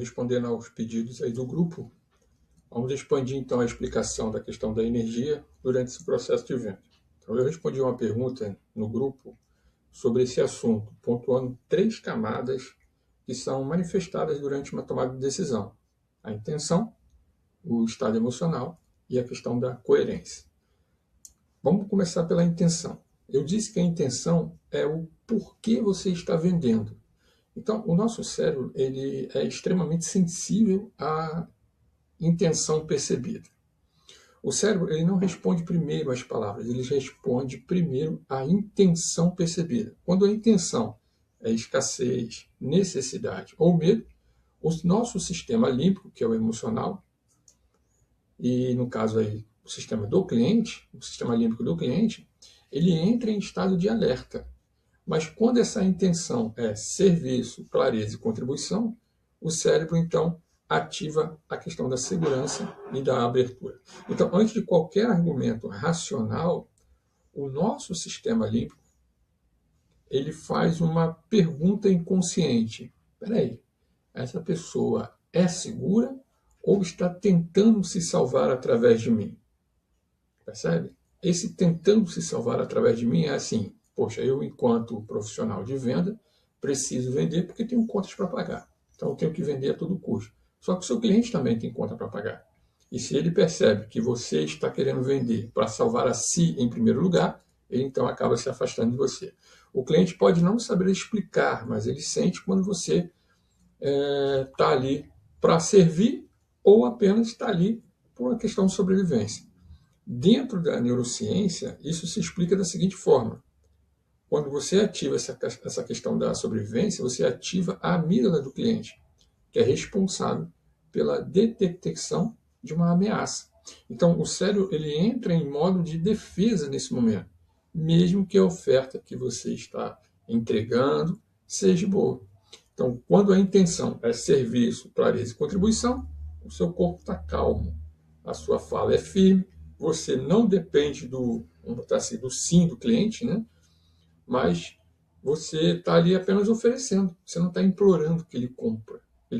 respondendo aos pedidos aí do grupo, vamos expandir então a explicação da questão da energia durante esse processo de venda. Então, eu respondi uma pergunta no grupo sobre esse assunto, pontuando 3 camadas que são manifestadas durante uma tomada de decisão: a intenção, o estado emocional e a questão da coerência. Vamos começar pela intenção. Eu disse que a intenção é o porquê você está vendendo. Então, o nosso cérebro ele é extremamente sensível à intenção percebida. O cérebro ele não responde primeiro às palavras, ele responde primeiro à intenção percebida. Quando a intenção é escassez, necessidade ou medo, o nosso sistema límbico, que é o emocional, e no caso aí o sistema do cliente, o sistema límbico do cliente, ele entra em estado de alerta. Mas quando essa intenção é serviço, clareza e contribuição, o cérebro então ativa a questão da segurança e da abertura. Então, antes de qualquer argumento racional, o nosso sistema límbico ele faz uma pergunta inconsciente. Espera aí, essa pessoa é segura ou está tentando se salvar através de mim? Percebe? Esse tentando se salvar através de mim é assim: poxa, eu, enquanto profissional de venda, preciso vender porque tenho contas para pagar. Então, eu tenho que vender a todo custo. Só que o seu cliente também tem conta para pagar. E se ele percebe que você está querendo vender para salvar a si em primeiro lugar, ele então acaba se afastando de você. O cliente pode não saber explicar, mas ele sente quando você está ali para servir ou apenas está ali por uma questão de sobrevivência. Dentro da neurociência, isso se explica da seguinte forma: quando você ativa essa questão da sobrevivência, você ativa a amígdala do cliente, que é responsável pela detecção de uma ameaça. Então, o cérebro ele entra em modo de defesa nesse momento, mesmo que a oferta que você está entregando seja boa. Então, quando a intenção é serviço, clareza e contribuição, o seu corpo está calmo, a sua fala é firme, você não depende do, vamos botar assim, do sim do cliente, né? Mas você está ali apenas oferecendo, você não está implorando que ele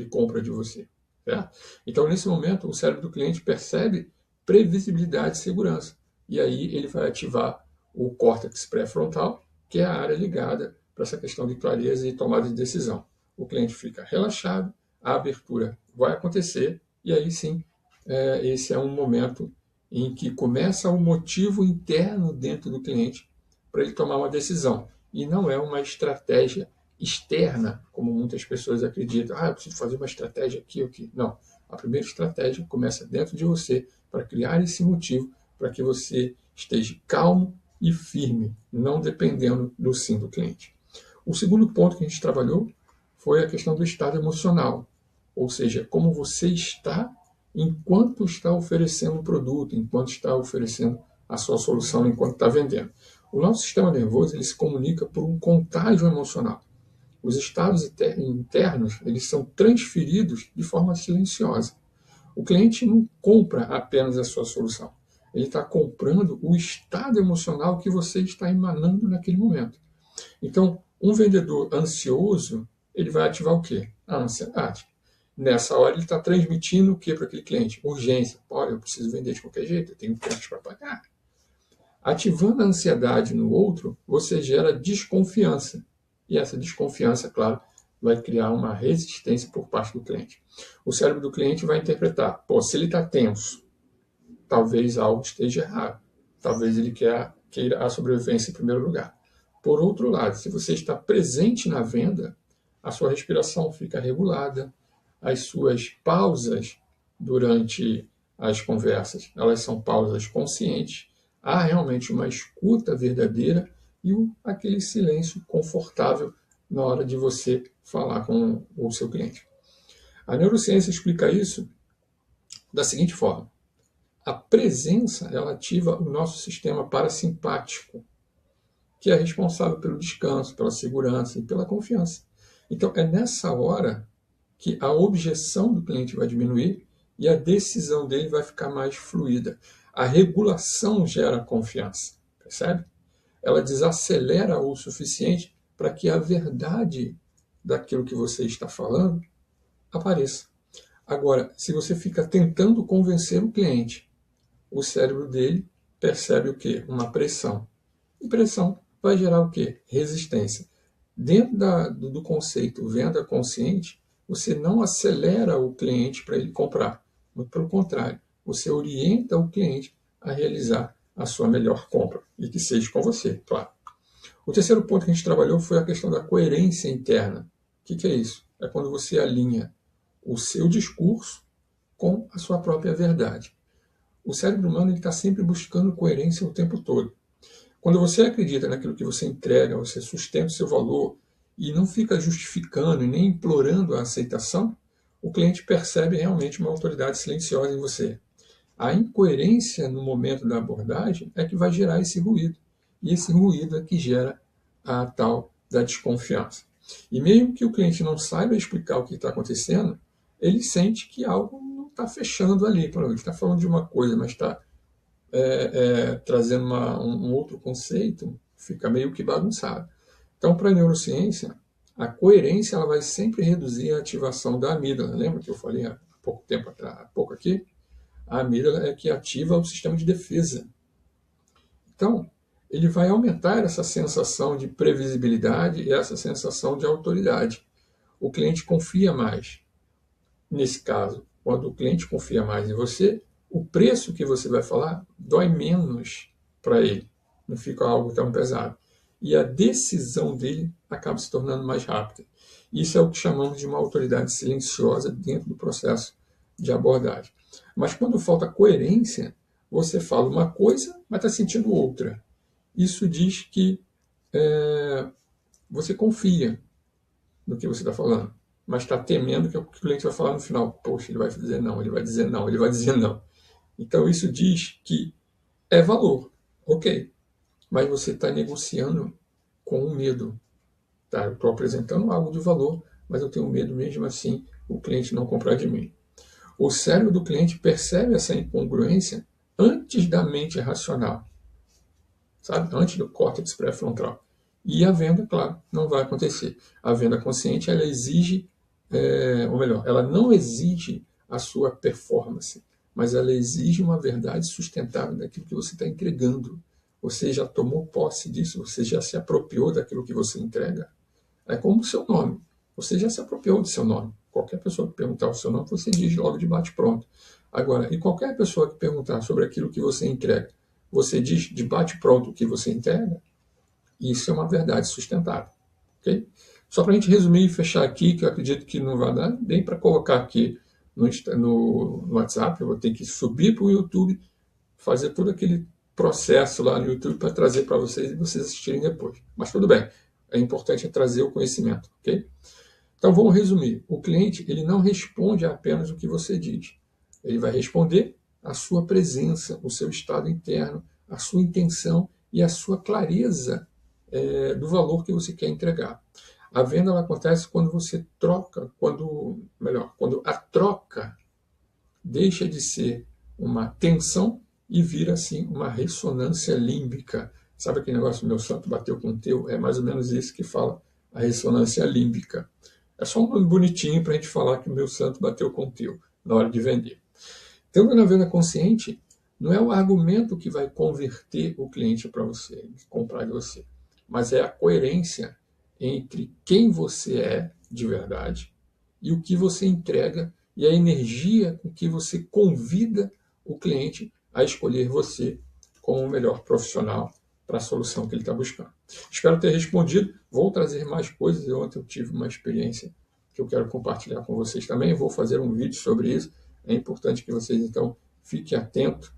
compra de você. Certo? Então, nesse momento, o cérebro do cliente percebe previsibilidade e segurança, e aí ele vai ativar o córtex pré-frontal, que é a área ligada para essa questão de clareza e tomada de decisão. O cliente fica relaxado, a abertura vai acontecer, e aí sim, esse é um momento em que começa o motivo interno dentro do cliente para ele tomar uma decisão. E não é uma estratégia externa, como muitas pessoas acreditam. Eu preciso fazer uma estratégia aqui ou aqui. Não. A primeira estratégia começa dentro de você para criar esse motivo para que você esteja calmo e firme, não dependendo do sim do cliente. O segundo ponto que a gente trabalhou foi a questão do estado emocional, ou seja, como você está enquanto está oferecendo o produto, enquanto está oferecendo a sua solução, enquanto está vendendo. O nosso sistema nervoso ele se comunica por um contágio emocional. Os estados internos eles são transferidos de forma silenciosa. O cliente não compra apenas a sua solução. Ele está comprando o estado emocional que você está emanando naquele momento. Então, um vendedor ansioso, ele vai ativar o quê? A ansiedade. Nessa hora, ele está transmitindo o que para aquele cliente? Urgência. Olha, eu preciso vender de qualquer jeito, eu tenho contas para pagar. Ativando a ansiedade no outro, você gera desconfiança. E essa desconfiança, claro, vai criar uma resistência por parte do cliente. O cérebro do cliente vai interpretar: se ele está tenso, talvez algo esteja errado. Talvez ele queira a sobrevivência em primeiro lugar. Por outro lado, se você está presente na venda, a sua respiração fica regulada, as suas pausas durante as conversas, elas são pausas conscientes, há realmente uma escuta verdadeira e aquele silêncio confortável na hora de você falar com o seu cliente. A neurociência explica isso da seguinte forma: a presença ela ativa o nosso sistema parasimpático, que é responsável pelo descanso, pela segurança e pela confiança. Então, é nessa hora que a objeção do cliente vai diminuir e a decisão dele vai ficar mais fluida. A regulação gera confiança, percebe? Ela desacelera o suficiente para que a verdade daquilo que você está falando apareça. Agora, se você fica tentando convencer o cliente, o cérebro dele percebe o quê? Uma pressão. E pressão vai gerar o quê? Resistência. Dentro do conceito venda consciente, você não acelera o cliente para ele comprar. Muito pelo contrário, você orienta o cliente a realizar a sua melhor compra. E que seja com você, claro. O terceiro ponto que a gente trabalhou foi a questão da coerência interna. O que é isso? É quando você alinha o seu discurso com a sua própria verdade. O cérebro humano está sempre buscando coerência o tempo todo. Quando você acredita naquilo que você entrega, você sustenta o seu valor e não fica justificando e nem implorando a aceitação, o cliente percebe realmente uma autoridade silenciosa em você. A incoerência no momento da abordagem é que vai gerar esse ruído. E esse ruído é que gera a tal da desconfiança. E mesmo que o cliente não saiba explicar o que está acontecendo, ele sente que algo não está fechando ali. Ele está falando de uma coisa, mas está trazendo um outro conceito, fica meio que bagunçado. Então, para a neurociência, a coerência ela vai sempre reduzir a ativação da amígdala. Lembra que eu falei há pouco tempo atrás, há pouco aqui? A amígdala é que ativa o sistema de defesa. Então, ele vai aumentar essa sensação de previsibilidade e essa sensação de autoridade. O cliente confia mais. Nesse caso, quando o cliente confia mais em você, o preço que você vai falar dói menos para ele. Não fica algo tão pesado. E a decisão dele acaba se tornando mais rápida. Isso é o que chamamos de uma autoridade silenciosa dentro do processo de abordagem. Mas quando falta coerência, você fala uma coisa, mas está sentindo outra. Isso diz que você confia no que você está falando, mas está temendo que o cliente vai falar no final. Poxa, ele vai dizer não, ele vai dizer não, ele vai dizer não. Então isso diz que é valor, ok, mas você está negociando com o medo. Tá? Eu estou apresentando algo de valor, mas eu tenho medo mesmo assim o cliente não comprar de mim. O cérebro do cliente percebe essa incongruência antes da mente racional, sabe? Antes do córtex pré-frontal. E a venda, claro, não vai acontecer. A venda consciente, ela exige, ou melhor, ela não exige a sua performance, mas ela exige uma verdade sustentável daquilo que você está entregando. Você já tomou posse disso, você já se apropriou daquilo que você entrega. É como o seu nome. Você já se apropriou do seu nome. Qualquer pessoa que perguntar o seu nome, você diz logo de bate-pronto. Agora, e qualquer pessoa que perguntar sobre aquilo que você entrega, você diz de bate-pronto o que você entrega, isso é uma verdade sustentável. Okay? Só para a gente resumir e fechar aqui, que eu acredito que não vai dar bem para colocar aqui no WhatsApp, eu vou ter que subir para o YouTube, fazer todo aquele processo lá no YouTube para trazer para vocês e vocês assistirem depois. Mas tudo bem, é importante trazer o conhecimento. Okay? Então vamos resumir. O cliente ele não responde apenas o que você diz. Ele vai responder a sua presença, o seu estado interno, a sua intenção e a sua clareza do valor que você quer entregar. A venda ela acontece quando você troca, quando a troca deixa de ser uma tensão e vira assim uma ressonância límbica. Sabe aquele negócio, meu santo bateu com o teu? É mais ou menos isso que fala a ressonância límbica. É só um nome bonitinho para a gente falar que o meu santo bateu com o teu na hora de vender. Então, na venda consciente, não é o argumento que vai converter o cliente para você, comprar de você, mas é a coerência entre quem você é de verdade e o que você entrega e a energia com que você convida o cliente a escolher você como o melhor profissional para a solução que ele está buscando. Espero ter respondido. Vou trazer mais coisas. Ontem eu tive uma experiência que eu quero compartilhar com vocês também. Vou fazer um vídeo sobre isso. É importante que vocês, então, fiquem atentos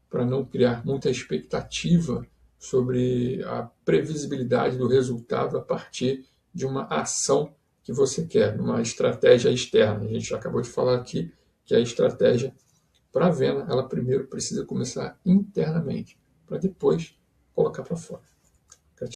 para não criar muita expectativa sobre a previsibilidade do resultado a partir de uma ação que você quer, uma estratégia externa. A gente já acabou de falar aqui que a estratégia para a venda, ela primeiro precisa começar internamente, para depois colocar para fora.